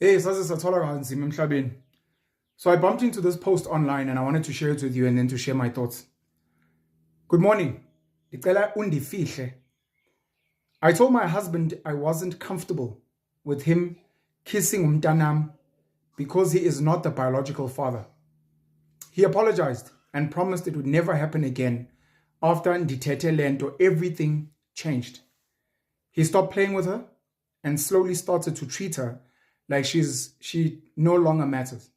Hey, saze sathola kanzima emhlabeni. So I bumped into this post online and I wanted to share it with you and then to share my thoughts. Good morning. Ndicela undifihle. I told my husband I wasn't comfortable with him kissing umntanam because he is not the biological father. He apologized and promised it would never happen again. After ndithethe lento, everything changed. He stopped playing with her and slowly started to treat her like she no longer matters.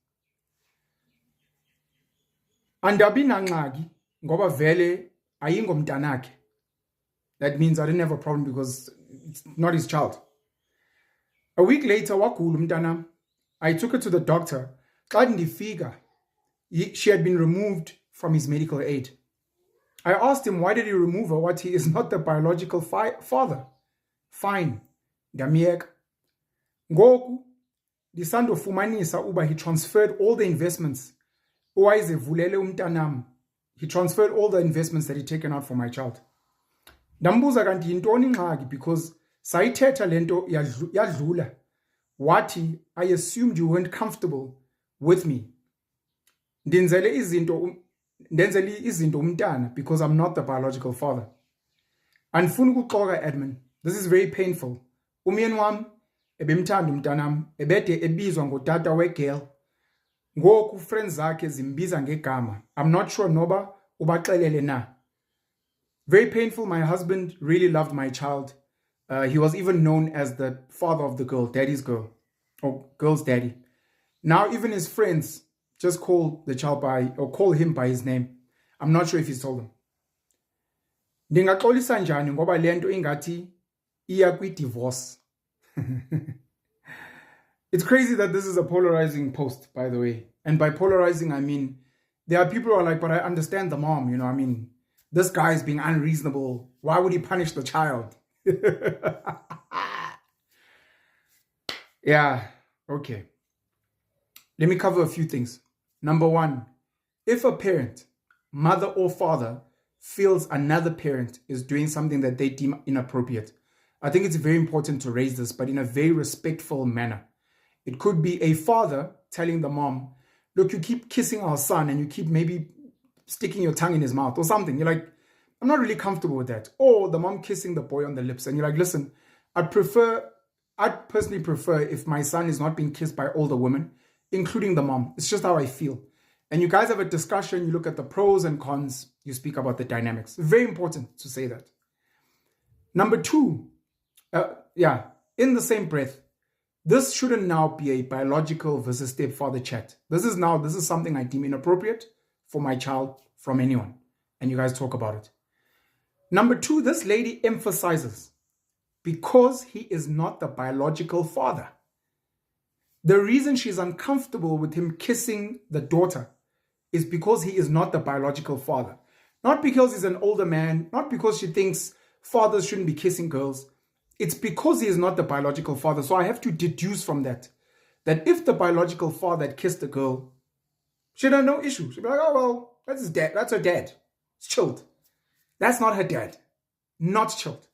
Andabi nangxaki ngoba vele ayingomntanakhe. That means I didn't have a problem because it's not his child. A week later, wagula umntanam. I took her to the doctor. Xa ndifika, she had been removed from his medical aid. I asked him, why did he remove her? What, he is not the biological father. Fine, ndamyeka. Ngoku ndisandofumanisa uba he transferred all the investments. Owayezevulele umntanam. He transferred all the investments that he'd taken out for my child. Ndambuza kanti yintoni ingxaki because sayithetha lento yadlula. Wathi, I assumed you weren't comfortable with me. Ndenzele izinto umntana because I'm not the biological father. Andifuni ukuxoka Edmund. This is very painful. Umyeni wam ebemthanda umntanam ebede ebizwa ngotata wegirl. Ngoku friends zakhe zimbiza ngegama. I'm not sure noba ubaxelele na. Very painful. My husband really loved my child. He was even known as the father of the girl, daddy's girl, or girl's daddy. Now even his friends just call the child call him by his name. I'm not sure if he's told them. Ndingaxolisa njani ngoba lento ingathi iya kwi-divorce. It's crazy that this is a polarizing post, by the way. And by polarizing, I mean, there are people who are like, but I understand the mom, I mean, this guy is being unreasonable. Why would he punish the child? Yeah, okay. Let me cover a few things. Number one, if a parent, mother or father, feels another parent is doing something that they deem inappropriate, I think it's very important to raise this, but in a very respectful manner. It could be a father telling the mom, look, you keep kissing our son and you keep maybe sticking your tongue in his mouth or something. You're like, I'm not really comfortable with that. Or the mom kissing the boy on the lips and you're like, listen, I'd personally prefer if my son is not being kissed by older women, including the mom. It's just how I feel. And you guys have a discussion, you look at the pros and cons, you speak about the dynamics. Very important to say that. Number two, in the same breath, this shouldn't now be a biological versus stepfather chat. This is something I deem inappropriate for my child from anyone. And you guys talk about it. Number two, this lady emphasizes because he is not the biological father. The reason she's uncomfortable with him kissing the daughter is because he is not the biological father. Not because he's an older man, not because she thinks fathers shouldn't be kissing girls. It's because he is not the biological father. So I have to deduce from that if the biological father had kissed the girl, she'd have no issue. She'd be like, oh, well, that's his dad. That's her dad. It's chilled. That's not her dad. Not chilled.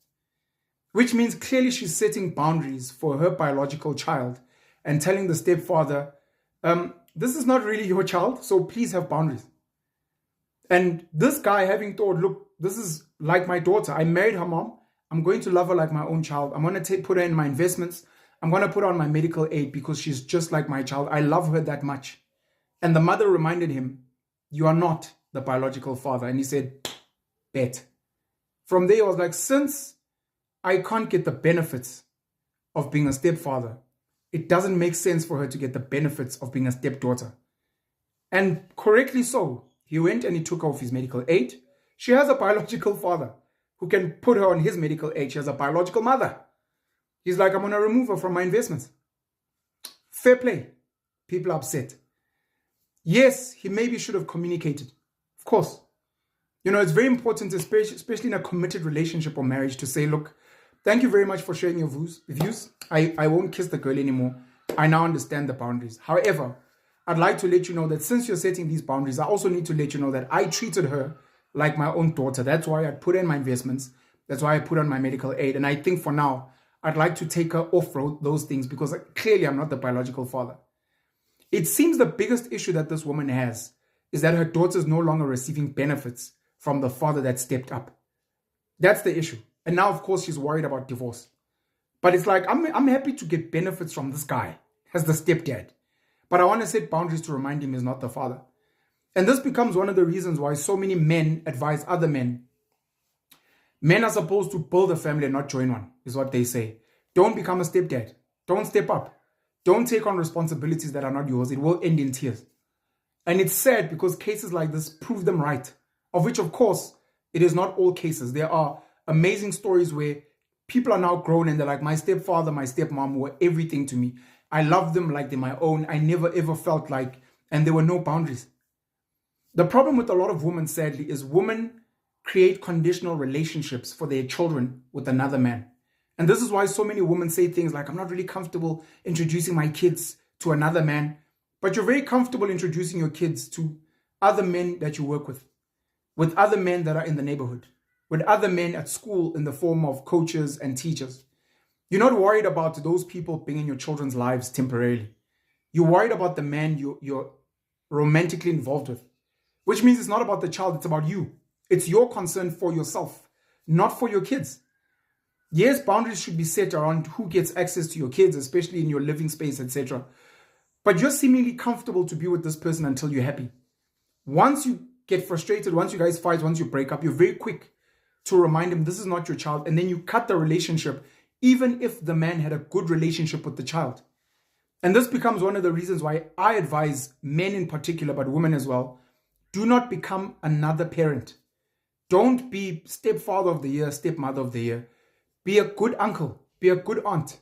Which means clearly she's setting boundaries for her biological child and telling the stepfather, this is not really your child, so please have boundaries. And this guy having thought, look, this is like my daughter. I married her mom. I'm going to love her like my own child. I'm going to put her in my investments. I'm going to put her on my medical aid because she's just like my child. I love her that much. And the mother reminded him, you are not the biological father. And he said, bet. From there, I was like, since I can't get the benefits of being a stepfather, it doesn't make sense for her to get the benefits of being a stepdaughter. And correctly so. He went and he took her off his medical aid. She has a biological father who can put her on his medical aid. She has a biological mother. He's like, I'm going to remove her from my investments. Fair play. People are upset. Yes, he maybe should have communicated. Of course. It's very important, especially in a committed relationship or marriage, to say, look, thank you very much for sharing your views. I won't kiss the girl anymore. I now understand the boundaries. However, I'd like to let you know that since you're setting these boundaries, I also need to let you know that I treated her like my own daughter. That's why I put in my investments. That's why I put on my medical aid. And I think for now, I'd like to take her off those things because clearly I'm not the biological father. It seems the biggest issue that this woman has is that her daughter is no longer receiving benefits from the father that stepped up. That's the issue. And now, of course, she's worried about divorce. But it's like, I'm happy to get benefits from this guy as the stepdad. But I want to set boundaries to remind him he's not the father. And this becomes one of the reasons why so many men advise other men. Men are supposed to build a family and not join one, is what they say. Don't become a stepdad. Don't step up. Don't take on responsibilities that are not yours. It will end in tears. And it's sad because cases like this prove them right. Of which, of course, it is not all cases. There are amazing stories where people are now grown and they're like, my stepfather, my stepmom were everything to me. I love them like they're my own. I never ever felt like, and there were no boundaries. The problem with a lot of women, sadly, is women create conditional relationships for their children with another man. And this is why so many women say things like, I'm not really comfortable introducing my kids to another man, but you're very comfortable introducing your kids to other men that you work with other men that are in the neighborhood, with other men at school in the form of coaches and teachers. You're not worried about those people being in your children's lives temporarily. You're worried about the man you're romantically involved with, which means it's not about the child, it's about you. It's your concern for yourself, not for your kids. Yes, boundaries should be set around who gets access to your kids, especially in your living space, etc. But you're seemingly comfortable to be with this person until you're happy. Once you get frustrated, once you guys fight, once you break up, you're very quick to remind him this is not your child. And then you cut the relationship, even if the man had a good relationship with the child. And this becomes one of the reasons why I advise men in particular, but women as well, do not become another parent. Don't be stepfather of the year, stepmother of the year. Be a good uncle, be a good aunt.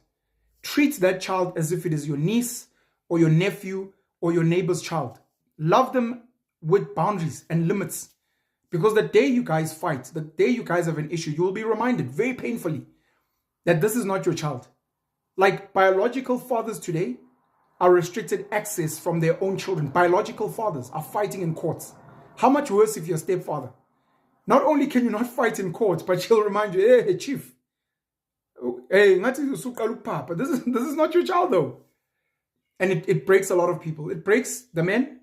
Treat that child as if it is your niece or your nephew or your neighbor's child. Love them with boundaries and limits. Because the day you guys fight, the day you guys have an issue, you will be reminded very painfully that this is not your child. Like biological fathers today are restricted access from their own children. Biological fathers are fighting in courts. How much worse if you're a stepfather? Not only can you not fight in court, but she'll remind you, hey, chief, hey, this is not your child though. And it breaks a lot of people. It breaks the men,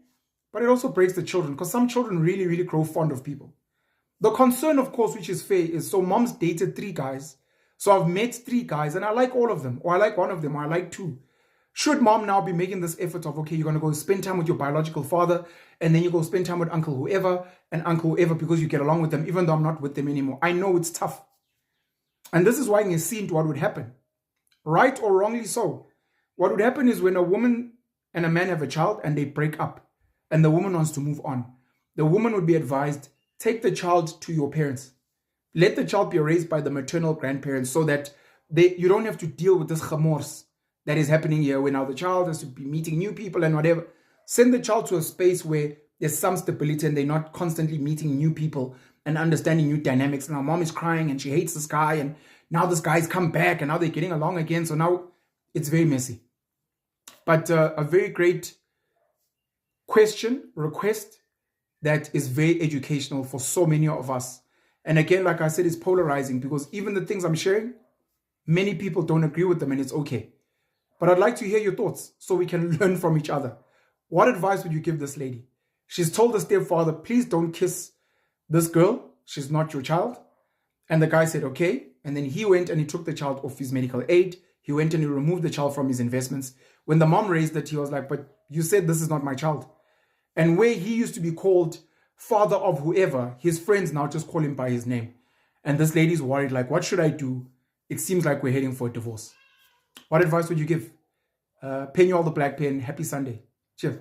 but it also breaks the children, because some children really, really grow fond of people. The concern, of course, which is fair, is so mom's dated 3 guys. So I've met 3 guys and I like all of them, or I like one of them, or I like 2. Should mom now be making this effort of, okay, you're going to go spend time with your biological father, and then you go spend time with uncle whoever and uncle whoever because you get along with them, even though I'm not with them anymore. I know it's tough. And this is why you see what would happen. Right or wrongly so. What would happen is when a woman and a man have a child and they break up and the woman wants to move on, the woman would be advised, take the child to your parents. Let the child be raised by the maternal grandparents so that you don't have to deal with this remorse that is happening here where now the child has to be meeting new people and whatever. Send the child to a space where there's some stability and they're not constantly meeting new people and understanding new dynamics. Now mom is crying and she hates this guy, and now this guy's come back and now they're getting along again. So now it's very messy. But a very great request that is very educational for so many of us. And again, like I said, it's polarizing because even the things I'm sharing, many people don't agree with them, and it's okay. But I'd like to hear your thoughts so we can learn from each other. What advice would you give this lady? She's told the stepfather, please don't kiss this girl. She's not your child. And the guy said, okay. And then he went and he took the child off his medical aid. He went and he removed the child from his investments. When the mom raised it, he was like, but you said this is not my child. And where he used to be called father of whoever, his friends now just call him by his name. And this lady's worried, like, what should I do? It seems like we're heading for a divorce. What advice would you give? Penny all the black pen. Happy Sunday. Cheers.